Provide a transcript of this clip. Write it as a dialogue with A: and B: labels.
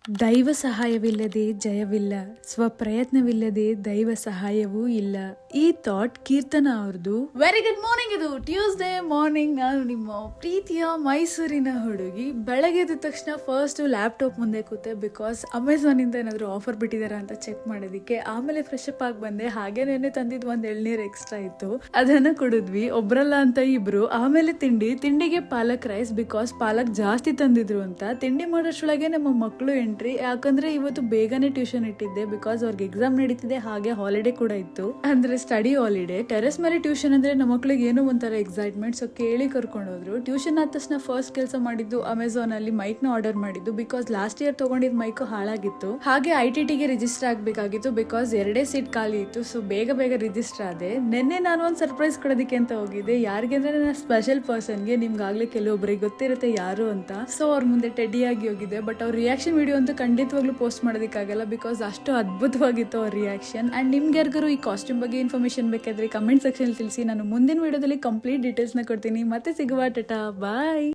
A: ದೈವ ಸಹಾಯವಿಲ್ಲದೆ ಜಯವಿಲ್ಲ, ಸ್ವಪ್ರಯತ್ನವಿಲ್ಲದೆ ದೈವ ಸಹಾಯವೂ ಇಲ್ಲ. ಈ ಥಾಟ್ ಕೀರ್ತನ ಅವ್ರದ್ದು. Very good morning. ಇದು ಟ್ಯೂಸ್ಡೇ ಮಾರ್ನಿಂಗ್. ನಾನು ನಿಮ್ಮ ಪ್ರೀತಿಯ ಮೈಸೂರಿನ ಹುಡುಗಿ. ಬೆಳಗ್ಗೆ ಎದ್ದ ತಕ್ಷಣ ಫಸ್ಟ್ ಲ್ಯಾಪ್ಟಾಪ್ ಮುಂದೆ ಕೂತೆ, ಬಿಕಾಸ್ ಅಮೆಝಾನ್ ಇಂದ ಏನಾದ್ರು ಆಫರ್ ಬಿಟ್ಟಿದಾರ ಅಂತ ಚೆಕ್ ಮಾಡೋದಿಕ್ಕೆ. ಆಮೇಲೆ ಫ್ರೆಶ್ ಅಪ್ ಆಗಿ ಬಂದೆ. ಹಾಗೆ ನೆನ್ನೆ ತಂದಿದ್ ಒಂದ್ ಎಳ್ನೀರ್ ಎಕ್ಸ್ಟ್ರಾ ಇತ್ತು, ಅದನ್ನ ಕುಡಿದ್ವಿ. ಒಬ್ರಲ್ಲ ಅಂತ ಇಬ್ರು. ಆಮೇಲೆ ತಿಂಡಿಗೆ ಪಾಲಕ್ ರೈಸ್, ಬಿಕಾಸ್ ಪಾಲಕ್ ಜಾಸ್ತಿ ತಂದಿದ್ರು ಅಂತ. ತಿಂಡಿ ಮಾಡೋಷ್ರೊಳಗೆ ನಮ್ಮ ಮಕ್ಕಳು ಎಂಟ್ರಿ. ಯಾಕಂದ್ರೆ ಇವತ್ತು ಬೇಗನೆ ಟ್ಯೂಷನ್ ಇಟ್ಟಿದ್ದೆ, ಬಿಕಾಸ್ ಅವ್ರಿಗೆ ಎಕ್ಸಾಮ್ ನಡೀತಿದೆ, ಹಾಗೆ ಹಾಲಿಡೇ ಕೂಡ ಇತ್ತು, ಅಂದ್ರೆ ಸ್ಟಡಿ ಹಾಲಿಡೇ. ಟೆರೆಸ್ ಮೇಲೆ ಟ್ಯೂಷನ್ ಅಂದ್ರೆ ನಮ್ಮ ಮಕ್ಳಿಗೆ ಏನೋ ಒಂಥರ ಎಕ್ಸೈಟ್ಮೆಂಟ್. ಸೊ ಕೇಳಿ ಕರ್ಕೊಂಡು ಹೋದ್ರು. ಟ್ಯೂಷನ್ ಆದ ತಕ್ಷಣ ಫಸ್ಟ್ ಕೆಲಸ ಮಾಡಿದ್ದು ಅಮೆಝಾನ್ ಅಲ್ಲಿ ಮೈಕ್ ನ ಆರ್ಡರ್ ಮಾಡಿದ್ದು, ಬಿಕಾಸ್ ಲಾಸ್ಟ್ ಇಯರ್ ತಗೊಂಡಿದ್ ಮೈಕ್ ಹಾಳಾಗಿತ್ತು. ಹಾಗೆ ITT ಗೆ ರಿಜಿಸ್ಟರ್ ಆಗ್ಬೇಕಾಗಿತ್ತು, ಬಿಕಾಸ್ 2 ಸೀಟ್ ಖಾಲಿ ಇತ್ತು. ಸೊ ಬೇಗ ರಿಜಿಸ್ಟರ್ ಆದೆ. ನಿನ್ನೆ ನಾನು ಒಂದು ಸರ್ಪ್ರೈಸ್ ಕೊಡೋದಕ್ಕೆ ಅಂತ ಹೋಗಿದ್ದೆ. ಯಾರಿಗೆ ಅಂದ್ರೆ ನನ್ನ ಸ್ಪೆಷಲ್ ಪರ್ಸನ್ಗೆ. ನಿಮ್ಗಾಗ್ಲೇ ಕೆಲವೊಬ್ಬರಿಗೆ ಗೊತ್ತಿರುತ್ತೆ ಯಾರು ಅಂತ. ಸೊ ಅವ್ರ ಮುಂದೆ ಟೆಡಿ ಆಗಿ ಹೋಗಿದ್ದೆ. ಬಟ್ ಅವ್ರ ರಿಯಾಕ್ಷನ್ ವಿಡಿಯೋ ಅಂತೂ ಖಂಡಿತವಾಗ್ಲೂ ಪೋಸ್ಟ್ ಮಾಡೋದಕ್ಕಾಗಲ್ಲ, ಬಿಕಾಸ್ ಅಷ್ಟು ಅದ್ಭುತವಾಗಿತ್ತು ಅವ್ರ ರಿಯಾಕ್ಷನ್. ಅಂಡ್ ನಿಮ್ಗೆ ಯಾರಿಗಾರು ಈ ಕಾಸ್ಟ್ಯೂಮ್ ಬಗ್ಗೆ ಇನ್ಫಾರ್ಮೇಶನ್ ಬೇಕಾದ್ರೆ ಕಮೆಂಟ್ ಸೆಕ್ಷನ್ ತಿಳಿಸಿ. ನಾನು ಮುಂದಿನ ವಿಡಿಯೋದಲ್ಲಿ ಕಂಪ್ಲೀಟ್ ಡೀಟೇಲ್ಸ್ ನ ಕೊಡ್ತೀನಿ. ಮತ್ತೆ ಸಿಗುವ. ಟಾಟಾ, ಬಾಯ್.